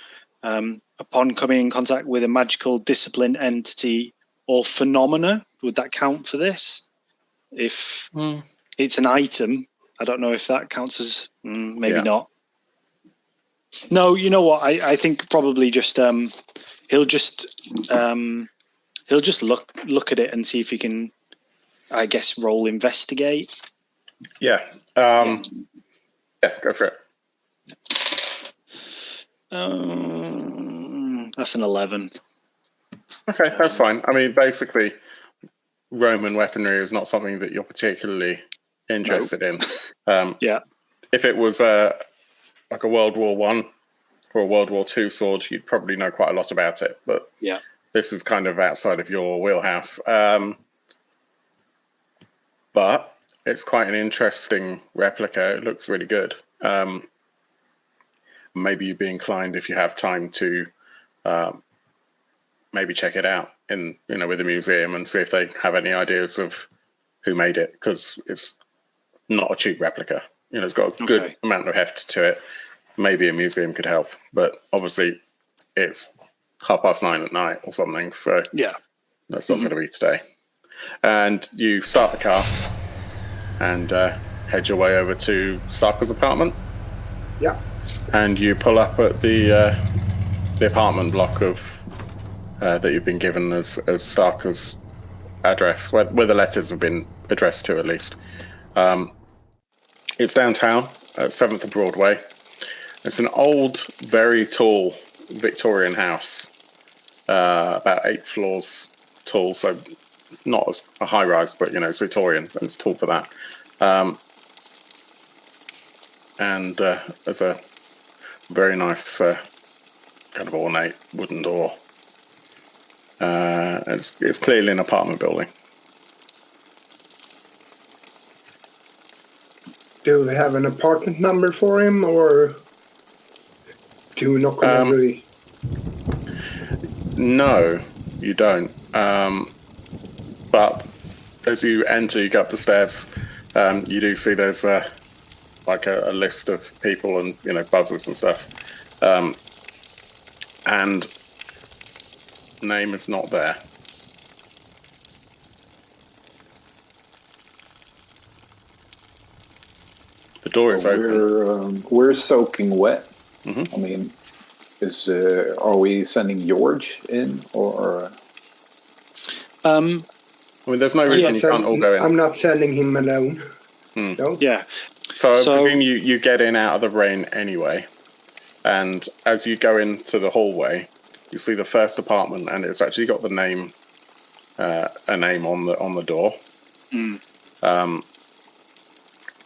upon coming in contact with a magical disciplined entity or phenomena, would that count for this? If it's an item, I don't know if that counts as maybe not. No, you know what? I think probably just he'll just look at it and see if he can, I guess, roll investigate. Yeah. Yeah, go for it. That's an 11. Okay, that's fine. I mean, basically, Roman weaponry is not something that you're particularly interested in. Yeah. If it was like a World War I or a World War II sword, you'd probably know quite a lot about it. But yeah, this is kind of outside of your wheelhouse. But it's quite an interesting replica. It looks really good. Maybe you'd be inclined, if you have time, to maybe check it out with the museum and see if they have any ideas of who made it, because it's not a cheap replica. It's got a good amount of heft to it. Maybe a museum could help, but obviously it's 9:30 at night or something. So Yeah. that's not going to be today. And you start the car and head your way over to Starker's apartment. Yeah. And you pull up at the apartment block of that you've been given as Starker's address, where the letters have been addressed to, at least. It's downtown at 7th and Broadway. It's an old, very tall Victorian house, about 8 floors tall, so not as a high rise, but it's Victorian and it's tall for that. And there's a very nice kind of ornate wooden door. It's clearly an apartment building. Do we have an apartment number for him, or do we knock on every... No, you don't. But as you enter, you go up the stairs. You do see there's a list of people and buzzers and stuff. And name is not there. The door is open. We're soaking wet. Mm-hmm. I mean, are we sending George in or? I mean, there's no reason you can't all go in. I'm not sending him alone. No. Yeah. So I presume you get in out of the rain anyway, and as you go into the hallway, you see the first apartment, and it's actually got the name, a name on the door.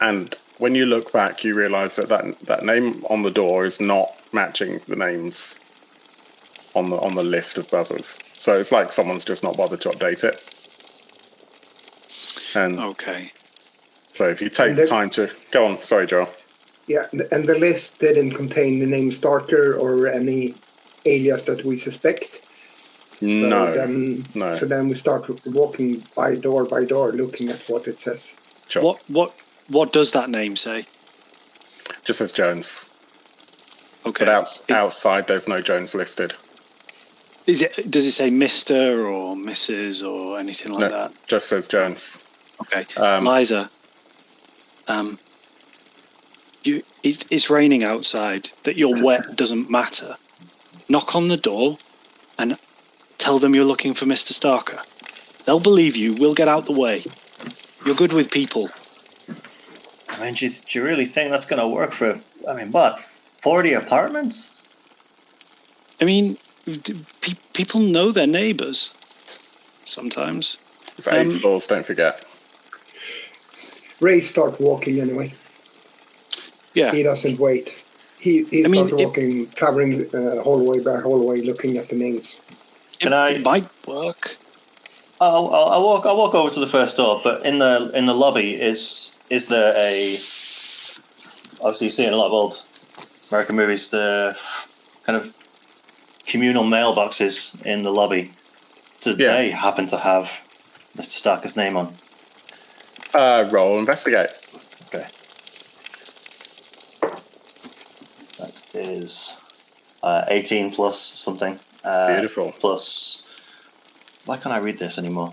And when you look back, you realise that name on the door is not matching the names on the list of buzzers. So it's like someone's just not bothered to update it. And okay. So if you take the time to go on, sorry, Joel. Yeah, and the list didn't contain the name Starker or any alias that we suspect. No. So then we start walking by door, looking at what it says. Sure. What does that name say? Just says Jones. Okay. But outside, there's no Jones listed. Does it say Mr. or Mrs. or anything like that? Just says Jones. Okay. Liza, it's raining outside. That you're wet doesn't matter. Knock on the door and tell them you're looking for Mr. Starker. They'll believe you. We'll get out the way. You're good with people. I mean, do you really think that's going to work for, 40 apartments? I mean, people know their neighbours sometimes. It's 8 floors, don't forget. Ray starts walking anyway. Yeah. He doesn't wait. He starts walking, covering hallway by hallway, looking at the names. It might work. I'll walk over to the first door, but in the lobby is there a, obviously you've seen a lot of old American movies, the kind of communal mailboxes in the lobby. Do they happen to have Mr. Starker's name on? Roll investigate. Okay. That is 18 plus something. Beautiful. Plus, why can't I read this anymore?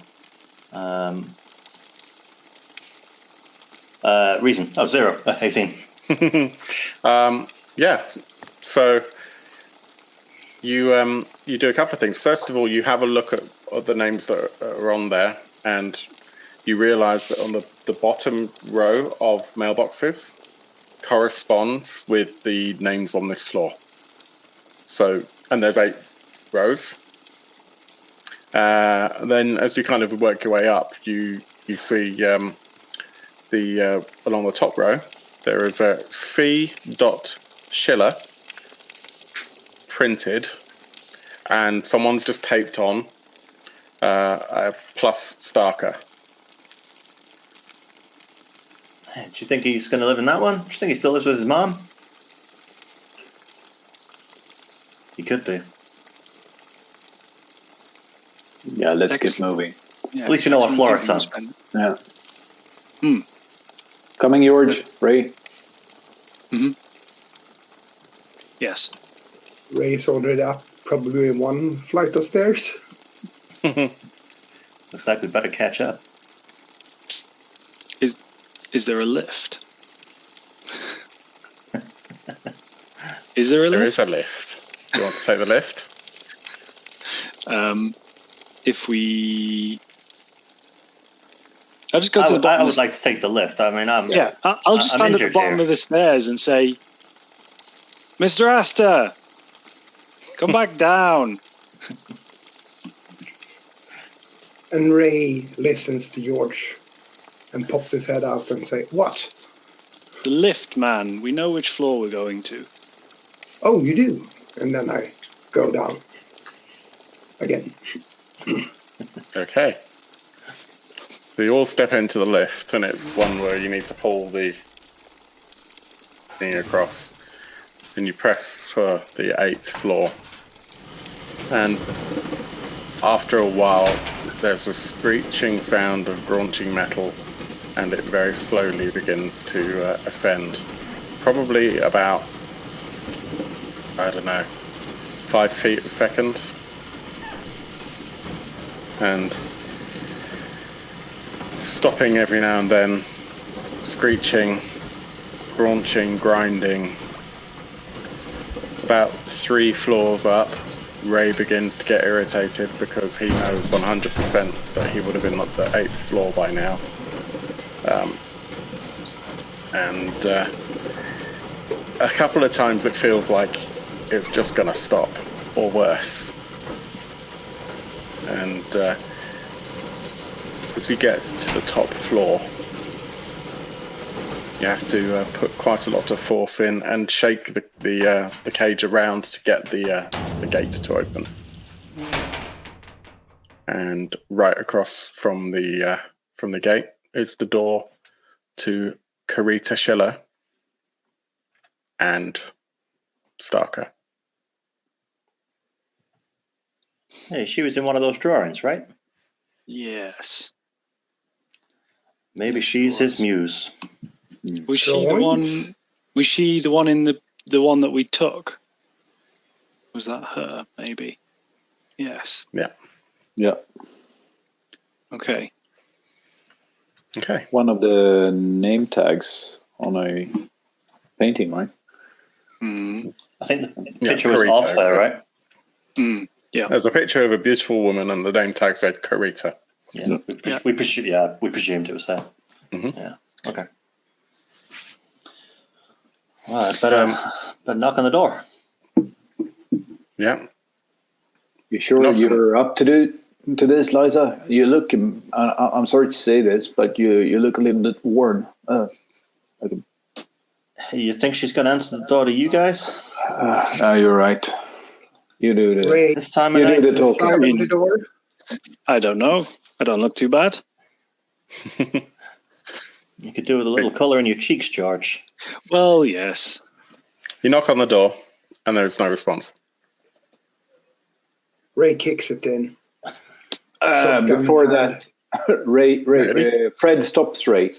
Reason. 0. 18. Yeah. So you do a couple of things. First of all, you have a look at the names that are on there, and you realise that on the bottom row of mailboxes corresponds with the names on this floor. So, and there's 8 rows. Then, as you kind of work your way up, you see the along the top row there is a C. Schiller printed, and someone's just taped on a plus Starker. Do you think he's going to live in that one? Do you think he still lives with his mom? He could do. Yeah, let's get moving. Yeah, at least we know what floor it's on. Yeah. Coming, George. Ray. Mm-hmm. Yes. Ray's already up, probably one flight of stairs. Looks like we better catch up. Is there a lift? Is there a There lift? is a lift. Do you want to take the lift? If we... I'll just go to the I bottom. would like to take the lift. I mean, I'll just I'm stand at the injured bottom here. of the stairs and say, Mr. Astor, come back down. And Ray listens to George and pops his head out and say, "What? The lift, man. We know which floor we're going to. Oh, you do?" And then I go down again. Okay. So you all step into the lift, and it's one where you need to pull the thing across. And you press for the 8th floor. And after a while, there's a screeching sound of graunching metal, and it very slowly begins to ascend. Probably about, 5 feet a second. And stopping every now and then, screeching, graunching, grinding. About 3 floors up, Ray begins to get irritated because he knows 100% that he would have been at the 8th floor by now. And a couple of times it feels like it's just going to stop, or worse. And as you get to the top floor, you have to put quite a lot of force in and shake the cage around to get the gate to open. And right across from the gate is the door to Carita Schiller and Starker. Hey, she was in one of those drawings, right? Yes. Maybe Yeah, she's she his was. muse. Was she the one? Drawings? Was she the one in the one that we took? Was that her? Maybe. Yes. Yeah. Yeah. Okay. Okay. One of the name tags on a painting, right? Mm. I think the Yeah, picture was Carita, off there, yeah. right? Mm. Yeah. There's a picture of a beautiful woman, and the name tag said Carita. Yeah. We presumed it was her. Mhm. Yeah. Okay. All right, better knock on the door. Yeah. You sure Not- you're up to this, Liza? You look. I'm sorry to say this, but you look a little bit worn. You think she's going to answer the door to you guys No, you're right. You do the. Ray this time of You night? do the to the talking. side of the door. I don't know. I don't look too bad. You could do with a little color in your cheeks, George. Well, yes. You knock on the door, and there's no response. Ray kicks it in. Shotgun Before in hand. that, Ray, Fred stops Ray.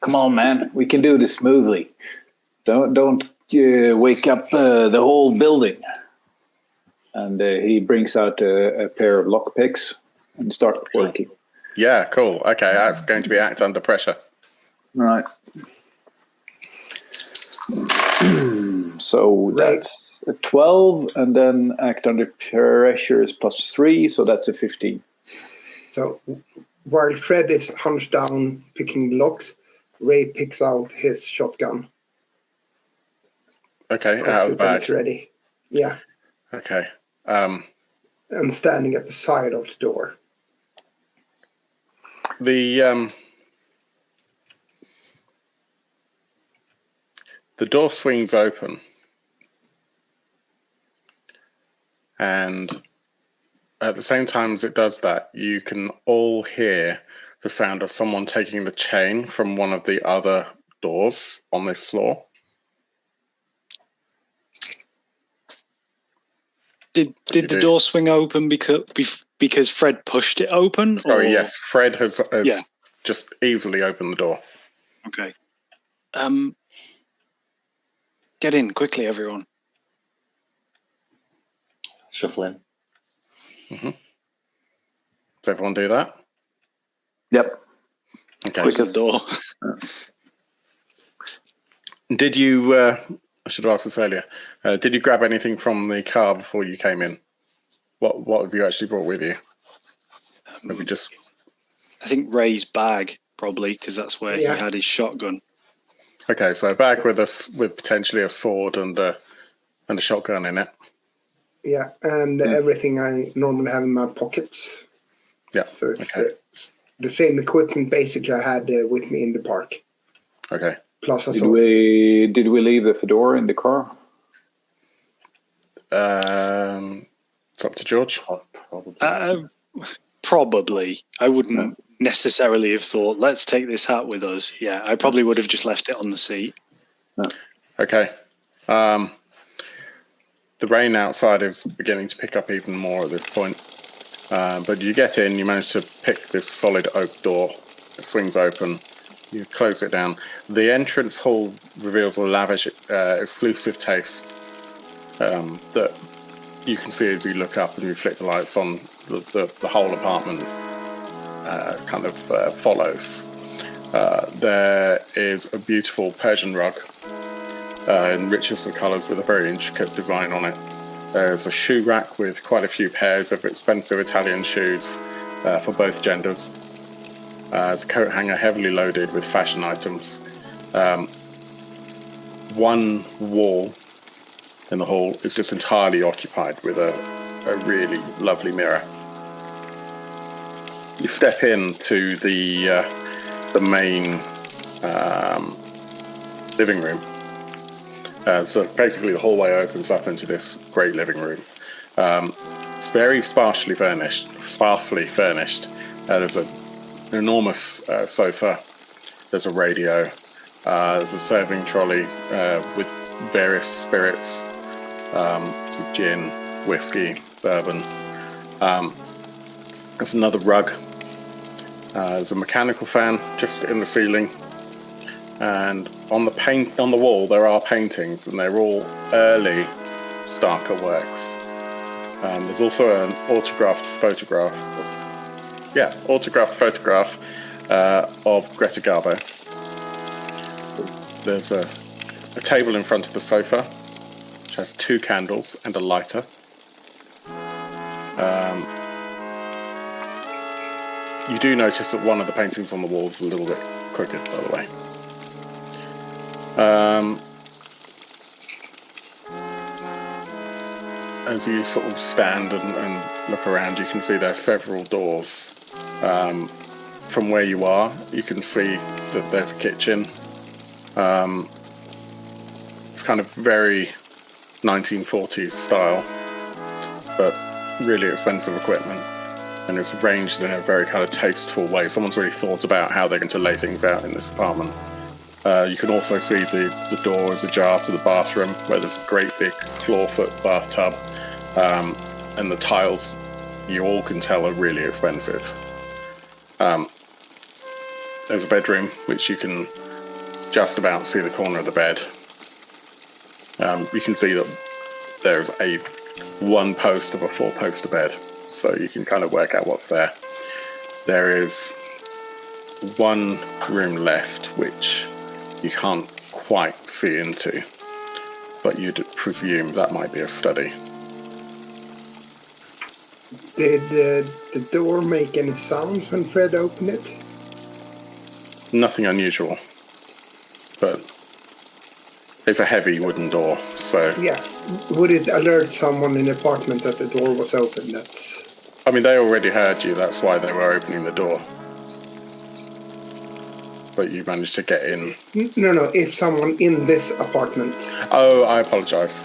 Come on, man. We can do this smoothly. Don't wake up the whole building. And he brings out a pair of lockpicks and starts working. Yeah, cool. Okay, that's going to be act under pressure. All right. So Right. that's a 12, and then act under pressure is +3, so that's a 15. So while Fred is hunched down picking locks, Ray picks out his shotgun. Okay, Cocks out of it the and it's bag. ready. Yeah. Okay. And standing at the side of the door. The door swings open, and at the same time as it does that, you can all hear the sound of someone taking the chain from one of the other doors on this floor. Did the do? door swing open because Fred pushed it open? Sorry, or- yes, Fred has Yeah. just easily opened the door. Okay. Get in quickly, everyone. shuffle in. Does everyone do that? Yep. Okay. Quickest door. Did you? I should have asked this earlier. Did you grab anything from the car before you came in? What have you actually brought with you? Maybe just. I think Ray's bag, probably, because that's where he had his shotgun. Okay, so a bag with potentially a sword and a shotgun in it. Yeah, and everything I normally have in my pockets. Yeah. So it's the same equipment basically I had with me in the park. Okay. Plus a Did sword. we leave the fedora in the car? It's up to George. Probably. I wouldn't necessarily have thought, let's take this hat with us. Yeah, I probably would have just left it on the seat. Okay. The rain outside is beginning to pick up even more at this point. But you get in, you manage to pick this solid oak door. It swings open. You close it down. The entrance hall reveals a lavish, exclusive taste that you can see as you look up and you flick the lights on. The whole apartment kind of follows. There is a beautiful Persian rug in richest of colours with a very intricate design on it. There's a shoe rack with quite a few pairs of expensive Italian shoes for both genders. There's a coat hanger heavily loaded with fashion items. One wall in the hall is just entirely occupied with a really lovely mirror. You step into the main living room. So basically the hallway opens up into this great living room. It's very sparsely furnished. There's an enormous sofa. There's a radio. There's a serving trolley with various spirits, gin, whiskey, bourbon. There's another rug. There's a mechanical fan just in the ceiling. And on the wall there are paintings, and they're all early Starker works. There's also an autographed photograph of Greta Garbo. There's a table in front of the sofa, which has 2 candles and a lighter. You do notice that one of the paintings on the wall is a little bit crooked, by the way. As you sort of stand and look around, you can see there are several doors. From where you are, you can see that there's a kitchen. It's kind of very 1940s style, but really expensive equipment. And it's arranged in a very kind of tasteful way. Someone's really thought about how they're going to lay things out in this apartment. You can also see the door is ajar to the bathroom, where there's a great big clawfoot bathtub. And the tiles, you all can tell, are really expensive. There's a bedroom, which you can just about see the corner of the bed. You can see that there's one post of a 4-poster bed, so you can kind of work out what's there. There is one room left, which you can't quite see into, but you'd presume that might be a study. Did the door make any sounds when Fred opened it? Nothing unusual, but it's a heavy wooden door, so... Yeah. Would it alert someone in the apartment that the door was open? I mean, they already heard you, that's why they were opening the door. But you managed to get in. No, if someone in this apartment... Oh, I apologise.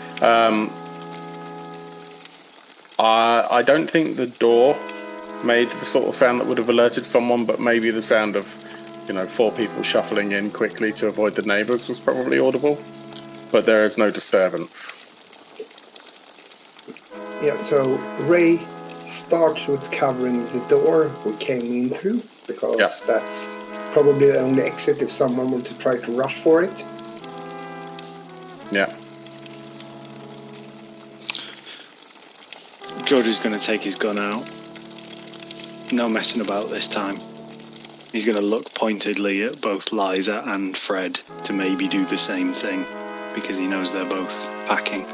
I don't think the door made the sort of sound that would have alerted someone, but maybe the sound of, 4 people shuffling in quickly to avoid the neighbours was probably audible. But there is no disturbance. Yeah, so Ray starts with covering the door we came in through, because that's probably the only exit if someone were to try to rush for it. Yeah. George is going to take his gun out. No messing about this time. He's going to look pointedly at both Liza and Fred to maybe do the same thing, because he knows they're both packing.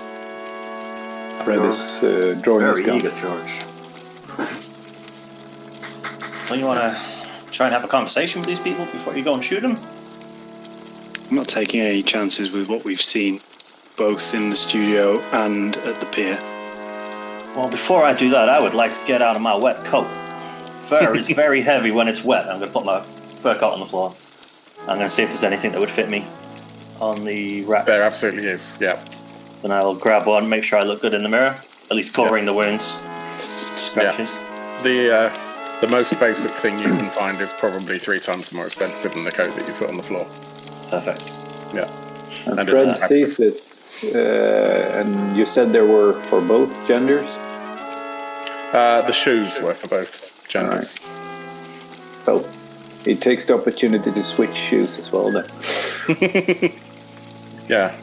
Fred is drawing his Very gun. eager, George. Don't you want to try and have a conversation with these people before you go and shoot them? I'm not taking any chances with what we've seen, both in the studio and at the pier. Well, before I do that, I would like to get out of my wet coat. Fur is very heavy when it's wet. I'm going to put my fur coat on the floor. I'm going to see if there's anything that would fit me on the wraps. There absolutely is, yeah. Then I'll grab one, make sure I look good in the mirror, at least covering the wounds, scratches. The most basic thing you can find is probably 3 times more expensive than the coat that you put on the floor. Perfect. Yeah. And Fred sees this, and you said there were for both genders? The shoes were for both genders. Right. So he takes the opportunity to switch shoes as well then. Yeah.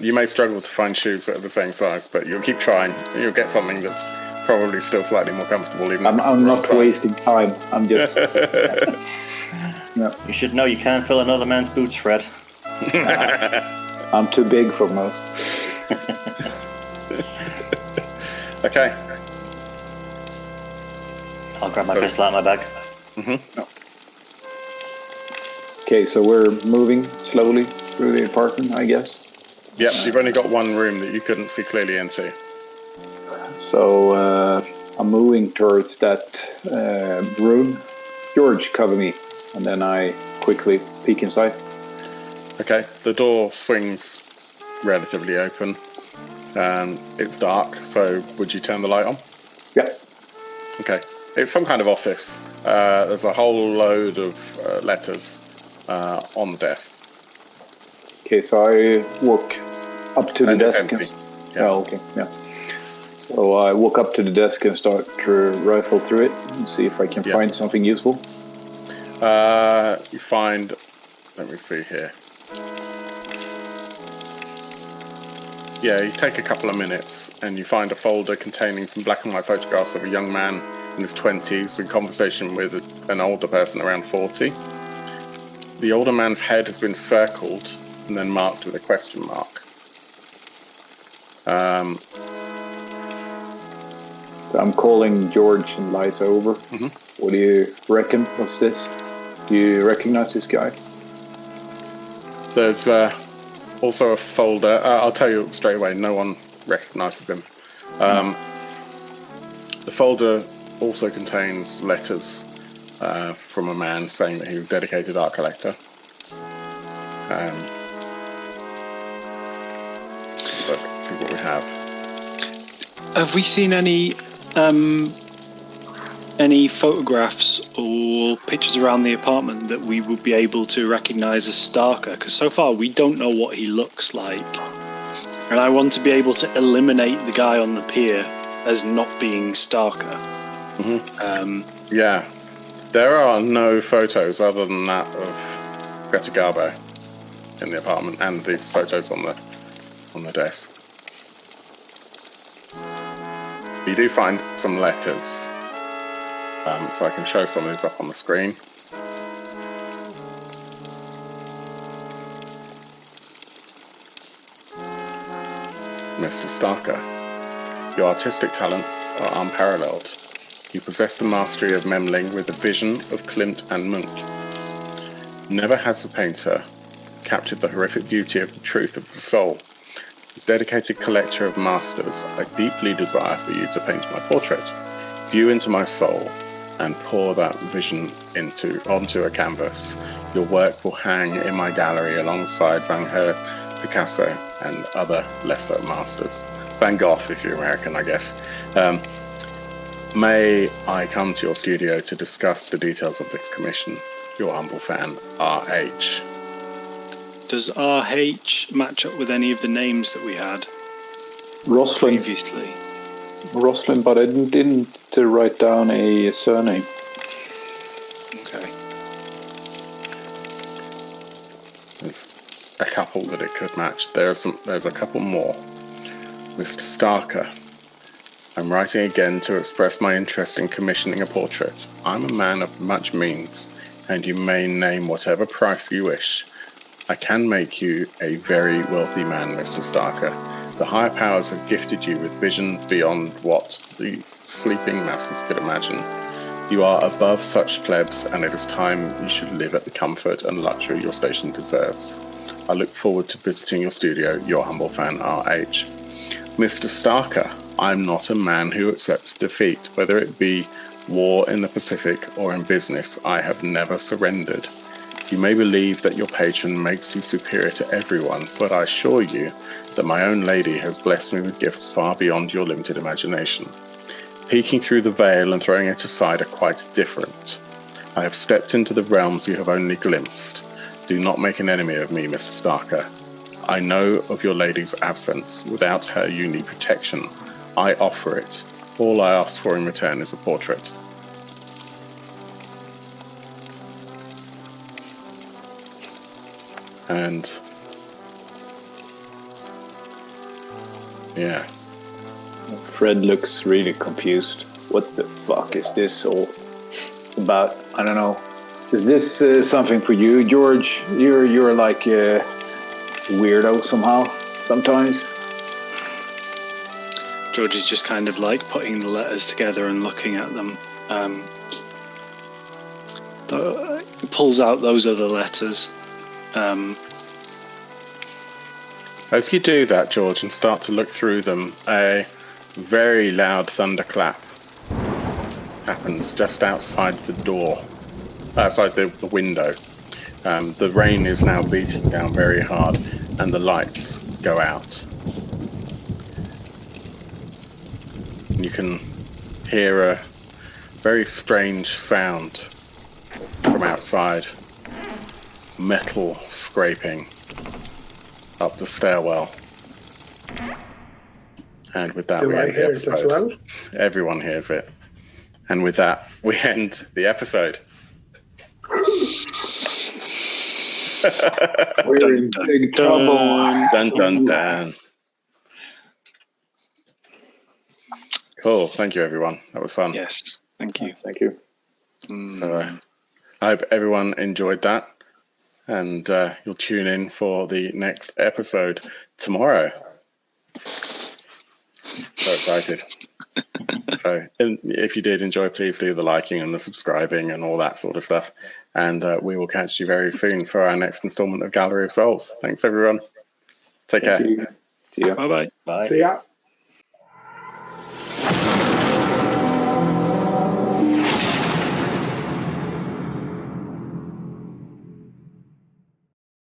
You may struggle to find shoes that are the same size, but you'll keep trying. You'll get something that's probably still slightly more comfortable. Even I'm not wasting time. I'm just... No. You should know you can't fill another man's boots, Fred. I'm too big for most. Okay. I'll grab my pistol out of my bag. Okay, so we're moving slowly through the apartment, I guess. Yep, you've only got one room that you couldn't see clearly into. So I'm moving towards that room. George, cover me. And then I quickly peek inside. Okay, the door swings relatively open. It's dark, so would you turn the light on? Yeah. Okay. It's some kind of office. There's a whole load of letters on the desk. Okay, so I walk up to the And it's desk. empty. Yeah. Oh, okay, yeah. So I walk up to the desk and start to rifle through it and see if I can find something useful. You find... Let me see here. Yeah, you take a couple of minutes and you find a folder containing some black and white photographs of a young man in his 20s in conversation with an older person around 40. The older man's head has been circled and then marked with a question mark. So I'm calling George and Liza over. Mm-hmm. What do you reckon? What's this? Do you recognize this guy? There's also a folder. I'll tell you straight away, no one recognizes him. The folder also contains letters from a man saying that he was a dedicated art collector. But let's see what we have. Have we seen any photographs or pictures around the apartment that we would be able to recognize as Starker? Because so far we don't know what he looks like, and I want to be able to eliminate the guy on the pier as not being Starker. Yeah, there are no photos other than that of Greta Garbo in the apartment, and these photos on the desk. You do find some letters, so I can show some of these up on the screen. Mr. Starker, your artistic talents are unparalleled. You possess the mastery of Memling with the vision of Klimt and Munch. Never has a painter captured the horrific beauty of the truth of the soul. As dedicated collector of masters, I deeply desire for you to paint my portrait. View into my soul and pour that vision onto a canvas. Your work will hang in my gallery alongside Van Gogh, Picasso, and other lesser masters. Van Gogh, if you're American, I guess. May I come to your studio to discuss the details of this commission? Your humble fan, R.H. Does RH match up with any of the names that we had Roslin, previously? but I didn't write down a surname. Okay. There's a couple that it could match. There's a couple more. Mr. Starker, I'm writing again to express my interest in commissioning a portrait. I'm a man of much means, and you may name whatever price you wish. I can make you a very wealthy man, Mr. Starker. The higher powers have gifted you with vision beyond what the sleeping masses could imagine. You are above such plebs, and it is time you should live at the comfort and luxury your station deserves. I look forward to visiting your studio, your humble fan, R.H. Mr. Starker, I'm not a man who accepts defeat, whether it be war in the Pacific or in business. I have never surrendered. You may believe that your patron makes you superior to everyone, but I assure you that my own lady has blessed me with gifts far beyond your limited imagination. Peeking through the veil and throwing it aside are quite different. I have stepped into the realms you have only glimpsed. Do not make an enemy of me, Mr. Starker. I know of your lady's absence. Without her, you need protection. I offer it. All I ask for in return is a portrait. And yeah. Fred looks really confused. What the fuck is this all about? I don't know. Is this something for you, George? You're like a weirdo somehow, sometimes. George is just kind of like putting the letters together and looking at them. He pulls out those other letters. As you do that, George, and start to look through them, a very loud thunderclap happens just outside the door, outside the window. The rain is now beating down very hard, and the lights go out. You can hear a very strange sound from outside. Metal scraping up the stairwell. And with that, we Do I end the hear it as episode. well? Everyone hears it. And with that, we end the episode. We're in big trouble. Dun, dun, dun. Cool. Thank you, everyone. That was fun. Yes, thank you. Thank you. So I hope everyone enjoyed that. And you'll tune in for the next episode tomorrow. So excited. So if you did enjoy, please do the liking and the subscribing and all that sort of stuff. And we will catch you very soon for our next installment of Gallery of Souls. Thanks, everyone. Take care. See ya. Bye-bye. Bye. See ya.